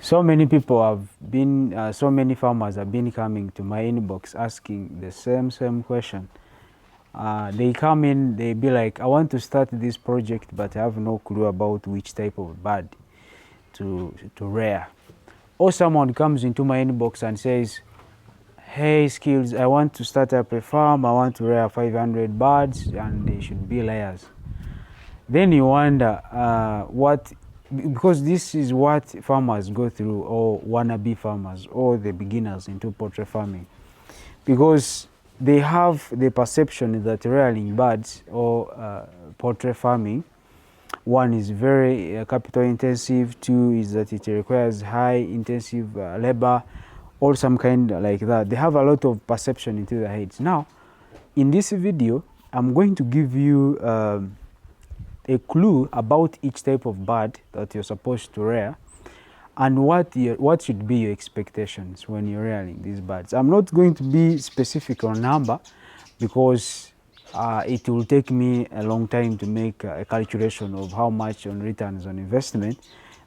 So many people have been, so many farmers have been coming to my inbox asking the same question. They come in, they be like, I want to start this project, but I have no clue about which type of bird to rear. Or someone comes into my inbox and says, hey Skills, I want to start up a farm, I want to rear 500 birds and they should be layers. Then you wonder because this is what farmers go through, or wannabe farmers, or the beginners into poultry farming, because they have the perception that rearing birds or poultry farming, one is very capital intensive, two is that it requires high intensive labor or some kind like that. They have a lot of perception into their heads. Now in this video I'm going to give you a clue about each type of bird that you're supposed to rear and what should be your expectations when you're rearing these birds. I'm not going to be specific on number because it will take me a long time to make a calculation of how much on returns on investment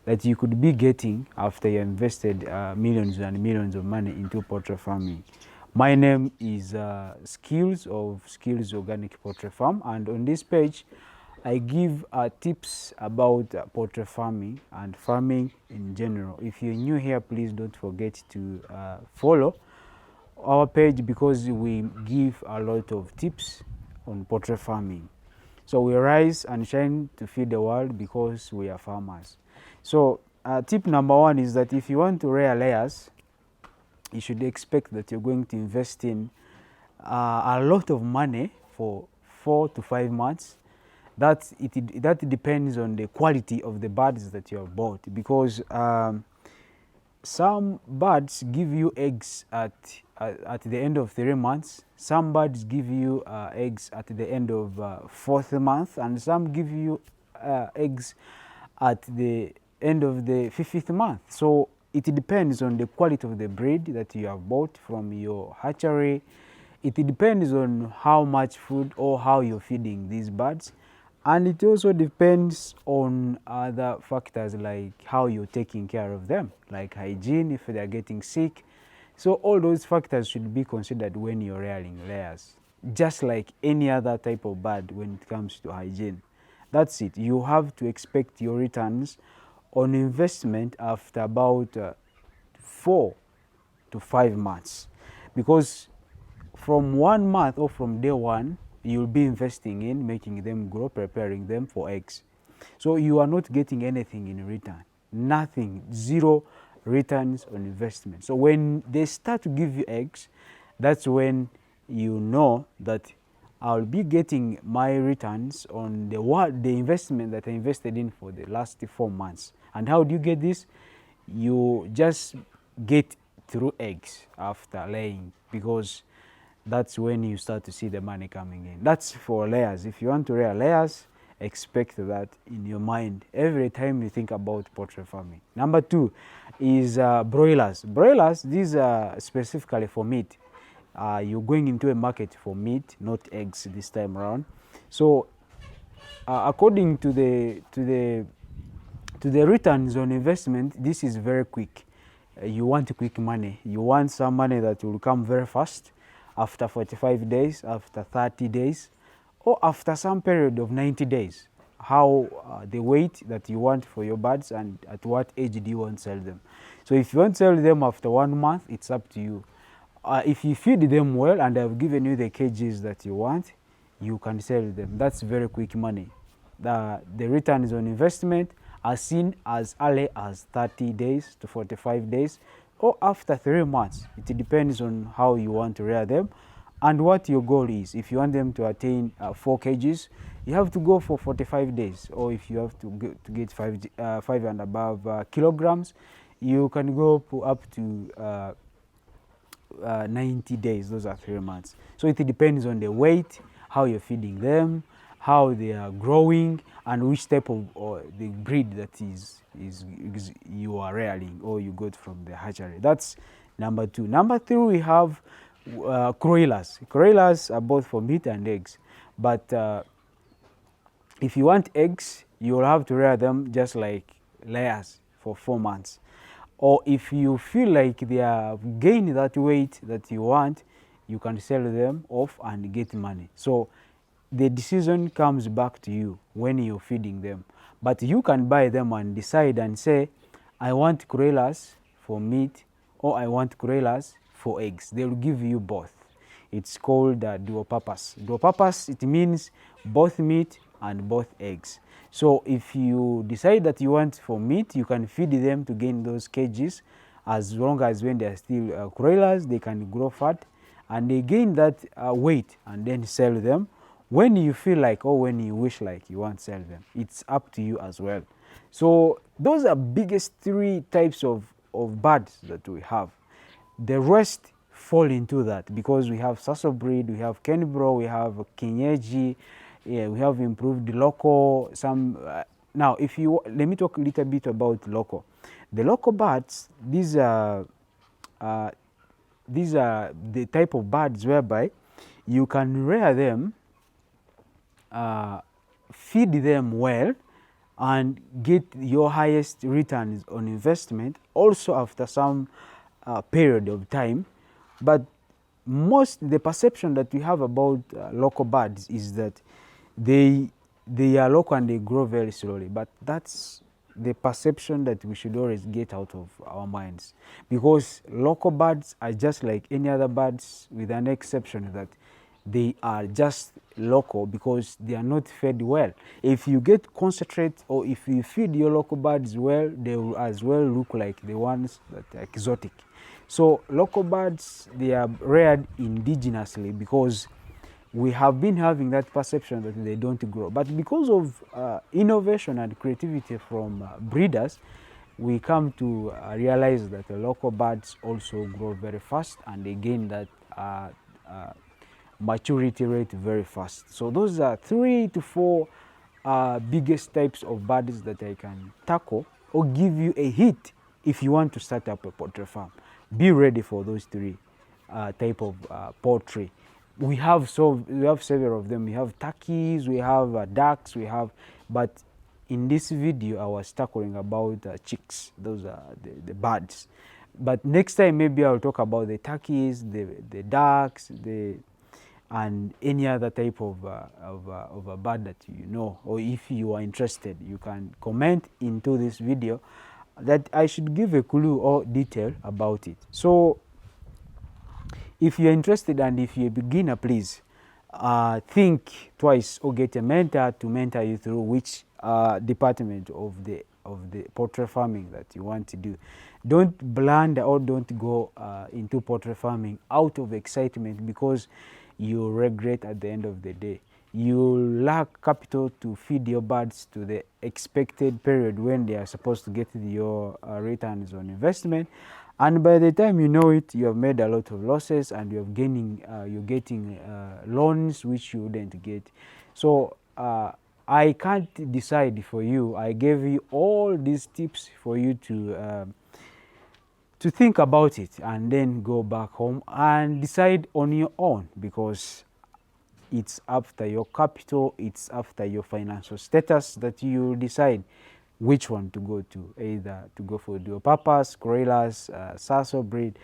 that you could be getting after you invested millions and millions of money into poultry farming. My name is Skills of Skills Organic Poultry Farm, and on this page I give tips about poultry farming and farming in general. If you're new here, please don't forget to follow our page because we give a lot of tips on poultry farming. So we rise and shine to feed the world because we are farmers. So tip number one is that if you want to rear layers, you should expect that you're going to invest in a lot of money for 4 to 5 months. That depends on the quality of the birds that you have bought, because some birds give you eggs at the end of 3 months, some birds give you eggs at the end of 4th month, and some give you eggs at the end of the 5th month. So it depends on the quality of the breed that you have bought from your hatchery. It depends on how much food or how you're feeding these birds. And it also depends on other factors like how you're taking care of them, like hygiene, if they're getting sick. So all those factors should be considered when you're rearing layers, just like any other type of bird when it comes to hygiene. That's it. You have to expect your returns on investment after about 4 to 5 months, because from 1 month or from day one, you'll be investing in making them grow, preparing them for eggs. So you are not getting anything in return, nothing, zero returns on investment. So when they start to give you eggs, that's when you know that I'll be getting my returns on the investment that I invested in for the last 4 months. And how do you get this? You just get through eggs after laying, because that's when you start to see the money coming in. That's for layers. If you want to rear layers, expect that in your mind every time you think about poultry farming. Number two is broilers. Broilers, these are specifically for meat. You're going into a market for meat, not eggs this time around. So according to the returns on investment, this is very quick. You want quick money. You want some money that will come very fast, after 45 days, after 30 days, or after some period of 90 days. How the weight that you want for your birds and at what age do you want to sell them. So if you want to sell them after 1 month, it's up to you. If you feed them well and I've given you the cages that you want, you can sell them. That's very quick money. The returns on investment are seen as early as 30 days to 45 days or after 3 months. It depends on how you want to rear them and what your goal is. If you want them to attain 4 kgs, you have to go for 45 days. Or if you have to get 5 and above kilograms, you can go up to 90 days. Those are 3 months. So it depends on the weight, how you're feeding them, how they are growing, and which type of the breed that is you are rearing or you got from the hatchery. That's number two. Number three, we have broilers. Broilers are both for meat and eggs, but if you want eggs, you will have to rear them just like layers for 4 months. or if you feel like they have gained that weight that you want, you can sell them off and get money. So the decision comes back to you when you're feeding them. But you can buy them and decide and say, I want broilers for meat, or I want broilers for eggs. They will give you both. It's called dual purpose. Dual purpose, it means both meat and both eggs. So if you decide that you want for meat, you can feed them to gain those kgs. As long as when they are still broilers, they can grow fat and they gain that weight and then sell them when you feel like, or when you wish like you want to sell them. It's up to you as well. So those are biggest 3 types of birds that we have. The rest fall into that because we have Sasso breed, we have Kenbro, we have Kienyeji, yeah, we have improved local. Some now, if you let me talk a little bit about local. The local birds, these are the type of birds whereby you can rear them, feed them well, and get your highest returns on investment also after some period of time. But the perception that we have about local birds is that they are local and they grow very slowly, but that's the perception that we should always get out of our minds, because local birds are just like any other birds, with an exception that they are just local because they are not fed well. If you get concentrate, or if you feed your local birds well, they will as well look like the ones that are exotic. So local birds, they are reared indigenously because we have been having that perception that they don't grow. But because of innovation and creativity from breeders, we come to realize that the local birds also grow very fast and they gain that maturity rate very fast. So those are 3 to 4 biggest types of birds that I can tackle or give you a hit if you want to start up a poultry farm. Be ready for those 3 type of poultry. We have several of them. We have turkeys, we have ducks, but in this video I was tackling about chicks. Those are the birds. But next time maybe I'll talk about the turkeys, the ducks, and any other type of a bird that you know, or if you are interested, you can comment into this video that I should give a clue or detail about it. So if you're interested and if you're a beginner, please think twice or get a mentor to mentor you through which department of the poultry farming that you want to do. Don't blunder or don't go into poultry farming out of excitement, because you regret at the end of the day. You lack capital to feed your birds to the expected period when they are supposed to get your returns on investment, and by the time you know it, you have made a lot of losses and you're getting loans which you wouldn't get. So I can't decide for you. I gave you all these tips for you to think about it and then go back home and decide on your own, because it's after your capital, it's after your financial status that you decide which one to go to, either to go for dual purpose, broilers, Sasso breed,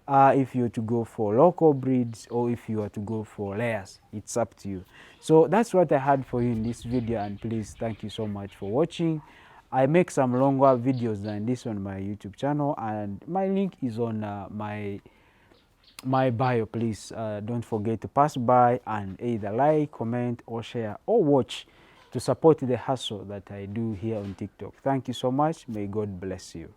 if you're to go for local breeds, or if you are to go for layers. It's up to you. So that's what I had for you in this video, and please thank you so much for watching. I make some longer videos than this on my YouTube channel, and my link is on my bio. Please don't forget to pass by and either like, comment, or share, or watch to support the hustle that I do here on TikTok. Thank you so much. May God bless you.